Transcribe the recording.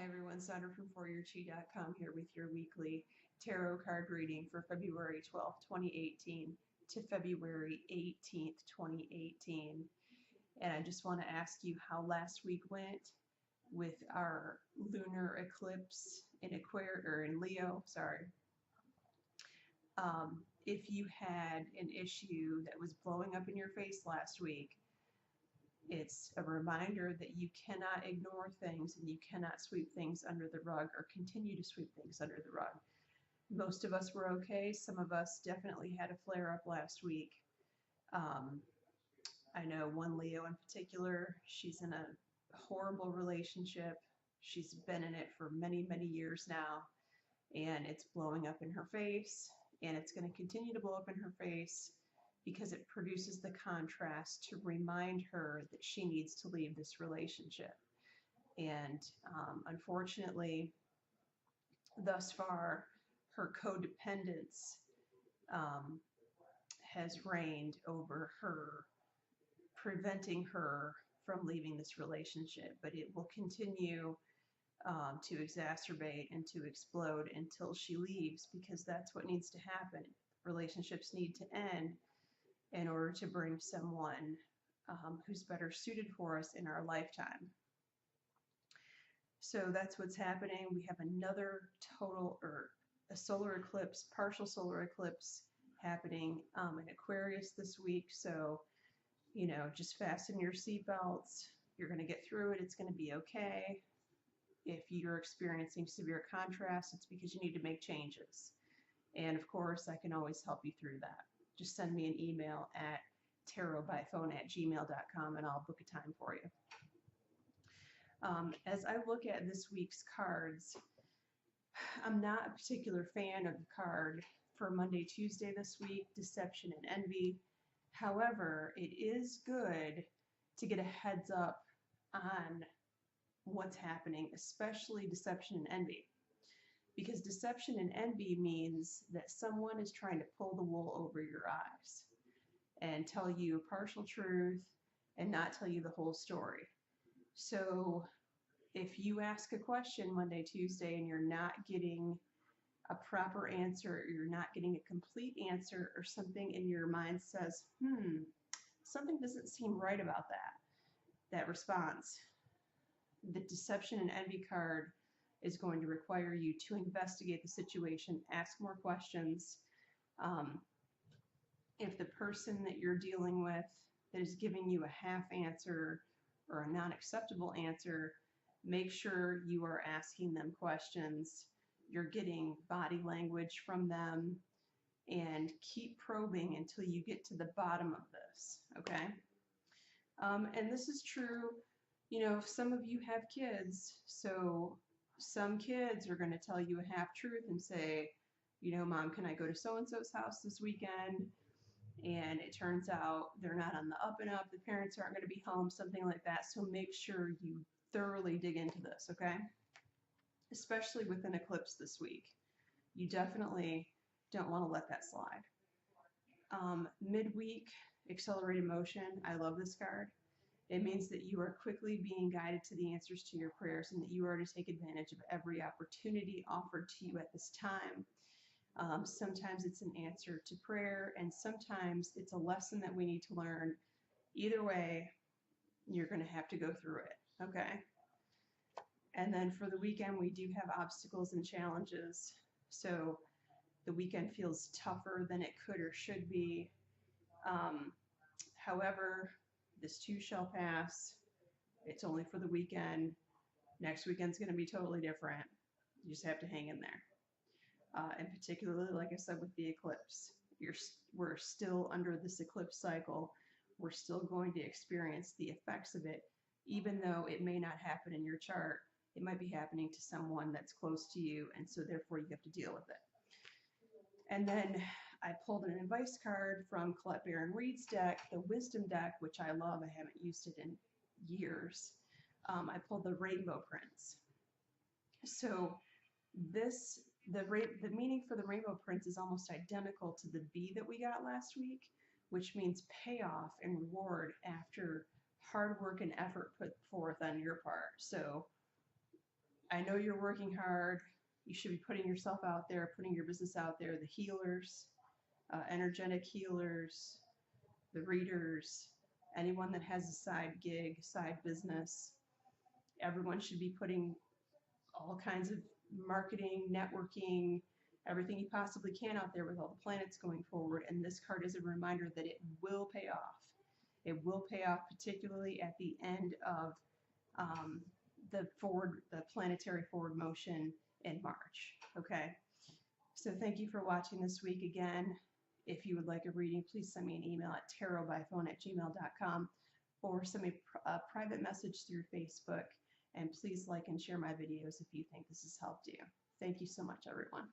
Hi everyone, Sandra from ForYourChi.com here with your weekly tarot card reading for February 12th, 2018 to February 18th, 2018. And I just want to ask you how last week went with our lunar eclipse in Aquarius or in Leo, sorry. If you had an issue that was blowing up in your face last week, it's a reminder that you cannot ignore things and you cannot sweep things under the rug or continue to sweep things under the rug. Most of us were okay. Some of us definitely had a flare-up last week. I know one Leo in particular, she's in a horrible relationship. She's been in it for many, many years now, and it's blowing up in her face, and it's going to continue to blow up in her face because it produces the contrast to remind her that she needs to leave this relationship. And unfortunately, thus far, her codependence has reigned over her, preventing her from leaving this relationship. But it will continue to exacerbate and to explode until she leaves, because that's what needs to happen. Relationships need to end in order to bring someone who's better suited for us in our lifetime. So that's what's happening. We have another total or a solar eclipse, partial solar eclipse happening in Aquarius this week. So, you know, just fasten your seatbelts. You're going to get through it. It's going to be okay. If you're experiencing severe contrast, it's because you need to make changes. And of course, I can always help you through that. Just send me an email at tarotbyphone@gmail.com and I'll book a time for you. As I look at this week's cards, I'm not a particular fan of the card for Monday, Tuesday this week, Deception and Envy. However, it is good to get a heads up on what's happening, especially Deception and Envy. Because deception and envy means that someone is trying to pull the wool over your eyes and tell you a partial truth and not tell you the whole story. So if you ask a question Monday, Tuesday, and you're not getting a proper answer, or you're not getting a complete answer, or something in your mind says, something doesn't seem right about that response, the deception and envy card is going to require you to investigate the situation, ask more questions. If the person that you're dealing with that is giving you a half answer or a non-acceptable answer, make sure you are asking them questions. You're getting body language from them, and keep probing until you get to the bottom of this, okay? And this is true, you know, some of you have kids, so some kids are going to tell you a half truth and say, you know, Mom, can I go to so-and-so's house this weekend? And it turns out they're not on the up and up. The parents aren't going to be home, something like that. So make sure you thoroughly dig into this, okay? Especially with an eclipse this week. You definitely don't want to let that slide. Midweek, accelerated motion. I love this card. It means that you are quickly being guided to the answers to your prayers and that you are to take advantage of every opportunity offered to you at this time. Sometimes it's an answer to prayer, and sometimes it's a lesson that we need to learn. Either way, you're going to have to go through it, okay? And then for the weekend, we do have obstacles and challenges. So the weekend feels tougher than it could or should be. However, this too shall pass. It's only for the weekend. Next weekend's going to be totally different. You just have to hang in there. And particularly, like I said, with the eclipse, we're still under this eclipse cycle. We're still going to experience the effects of it, even though it may not happen in your chart. It might be happening to someone that's close to you, and so therefore you have to deal with it. And then I pulled an advice card from Colette Baron Reed's deck, the Wisdom deck, which I love. I haven't used it in years. I pulled the Rainbow Prince. So the meaning for the Rainbow Prince is almost identical to the B that we got last week, which means payoff and reward after hard work and effort put forth on your part. So I know you're working hard. You should be putting yourself out there, putting your business out there. The healers, energetic healers, the readers, anyone that has a side gig, side business, everyone should be putting all kinds of marketing, networking, everything you possibly can out there with all the planets going forward. And this card is a reminder that it will pay off. It will pay off, particularly at the end of the planetary forward motion in March. Okay. So thank you for watching this week again. If you would like a reading, please send me an email at tarotbyphone@gmail.com or send me a private message through Facebook. And please like and share my videos if you think this has helped you. Thank you so much, everyone.